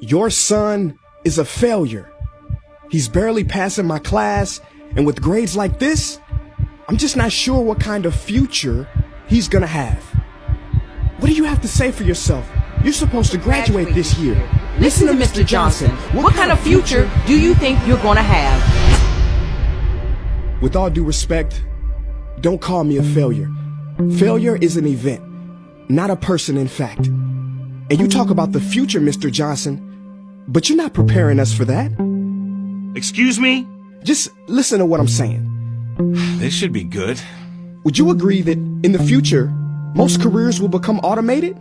Your son is a failure. He's barely passing my class, and with grades like this, I'm just not sure what kind of future he's gonna have. What do you have to say for yourself? You're supposed to graduate this year. Listen to Mr. Johnson. What kind of future do you think you're gonna have? With all due respect, don't call me a failure. Failure is an event, not a person, in fact. And you talk about the future, Mr. Johnson, but you're not preparing us for that. Excuse me? Just listen to what I'm saying. This should be good. Would you agree that in the future, most careers will become automated?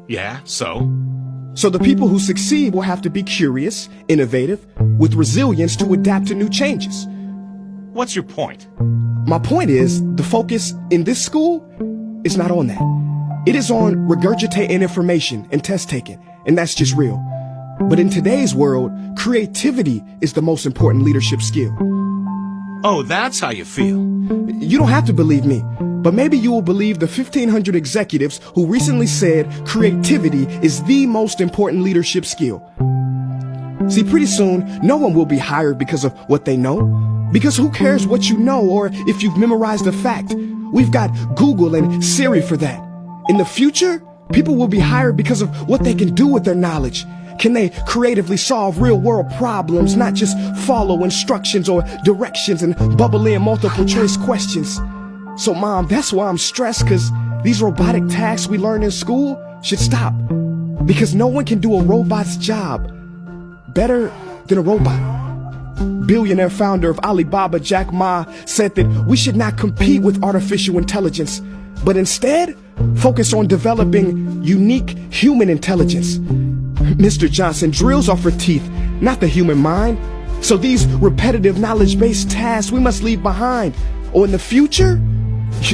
Yeah, so? So the people who succeed will have to be curious, innovative, with resilience to adapt to new changes. What's your point? My point is, the focus in this school is not on that. It is on regurgitating information and test taking, and that's just real. But in today's world, creativity is the most important leadership skill. Oh, that's how you feel. You don't have to believe me, but maybe you will believe the 1,500 executives who recently said creativity is the most important leadership skill. See, pretty soon, no one will be hired because of what they know. Because who cares what you know or if you've memorized a fact? We've got Google and Siri for that. In the future, people will be hired because of what they can do with their knowledge. Can they creatively solve real-world problems, not just follow instructions or directions and bubble in multiple choice questions? So, Mom, that's why I'm stressed, because these robotic tasks we learn in school should stop. Because no one can do a robot's job better than a robot. Billionaire founder of Alibaba, Jack Ma, said that we should not compete with artificial intelligence, but instead focus on developing unique human intelligence. Mr. Johnson, drills are for teeth, not the human mind. So these repetitive knowledge-based tasks we must leave behind. Or in the future,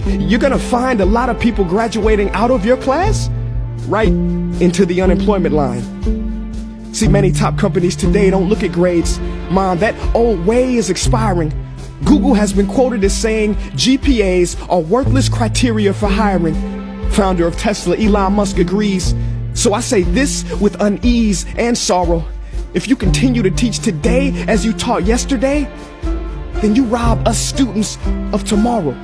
you're gonna find a lot of people graduating out of your class right into the unemployment line. See, many top companies today don't look at grades. Mom, that old way is expiring. Google has been quoted as saying GPAs are worthless criteria for hiring. Founder of Tesla, Elon Musk, agrees. So I say this with unease and sorrow. If you continue to teach today as you taught yesterday, then you rob us students of tomorrow.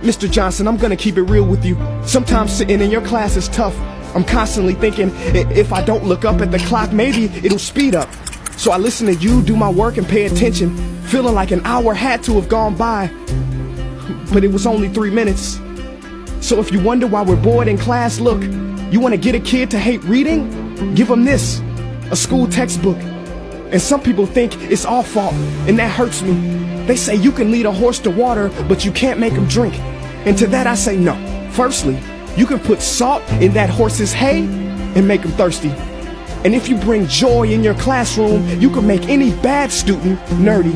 Mr. Johnson, I'm gonna keep it real with you. Sometimes sitting in your class is tough. I'm constantly thinking, if I don't look up at the clock, maybe it'll speed up. So I listen to you do my work and pay attention, feeling like an hour had to have gone by. But it was only 3 minutes. So if you wonder why we're bored in class, look, you want to get a kid to hate reading? Give them this, a school textbook. And some people think it's our fault, and that hurts me. They say you can lead a horse to water, but you can't make him drink. And to that I say no. Firstly, you can put salt in that horse's hay and make him thirsty. And if you bring joy in your classroom, you can make any bad student nerdy.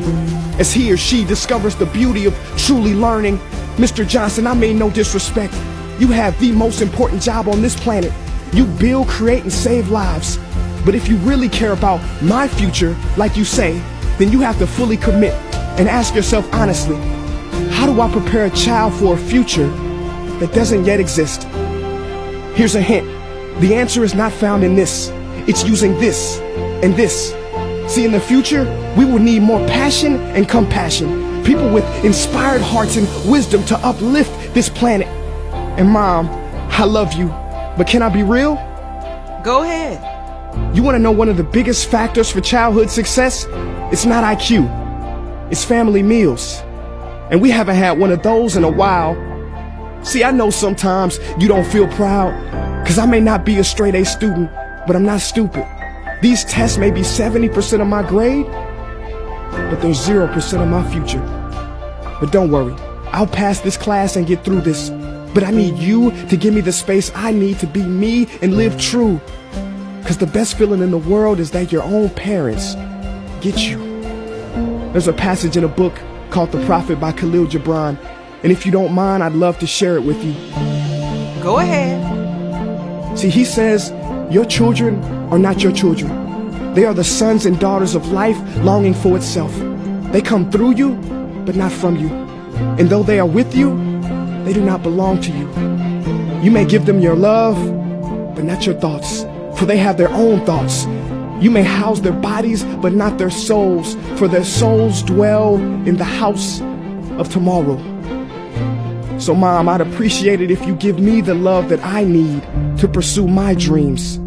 As he or she discovers the beauty of truly learning. Mr. Johnson, I mean no disrespect. You have the most important job on this planet. You build, create, and save lives. But if you really care about my future, like you say, then you have to fully commit and ask yourself honestly, how do I prepare a child for a future that doesn't yet exist? Here's a hint. The answer is not found in this. It's using this and this. See, in the future, we will need more passion and compassion. People with inspired hearts and wisdom to uplift this planet. And Mom, I love you, but can I be real? Go ahead. You want to know one of the biggest factors for childhood success? It's not IQ. It's family meals. And we haven't had one of those in a while. See, I know sometimes you don't feel proud, because I may not be a straight A student, but I'm not stupid. These tests may be 70% of my grade, but they're 0% of my future. But don't worry, I'll pass this class and get through this. But I need you to give me the space I need to be me and live true. Because the best feeling in the world is that your own parents get you. There's a passage in a book called The Prophet by Khalil Gibran. And if you don't mind, I'd love to share it with you. Go ahead. See, he says, your children are not your children. They are the sons and daughters of life longing for itself. They come through you, but not from you. And though they are with you, they do not belong to you. You may give them your love, but not your thoughts, for they have their own thoughts. You may house their bodies, but not their souls, for their souls dwell in the house of tomorrow. So, Mom, I'd appreciate it if you give me the love that I need to pursue my dreams.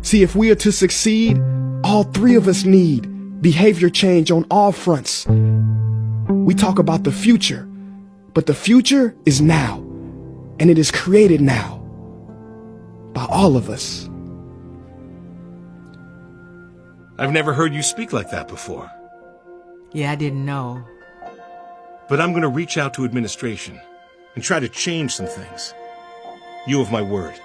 See, if we are to succeed, all three of us need behavior change on all fronts. We talk about the future, but the future is now, and it is created now by all of us. I've never heard you speak like that before. Yeah, I didn't know. But I'm going to reach out to administration and try to change some things. You have my word.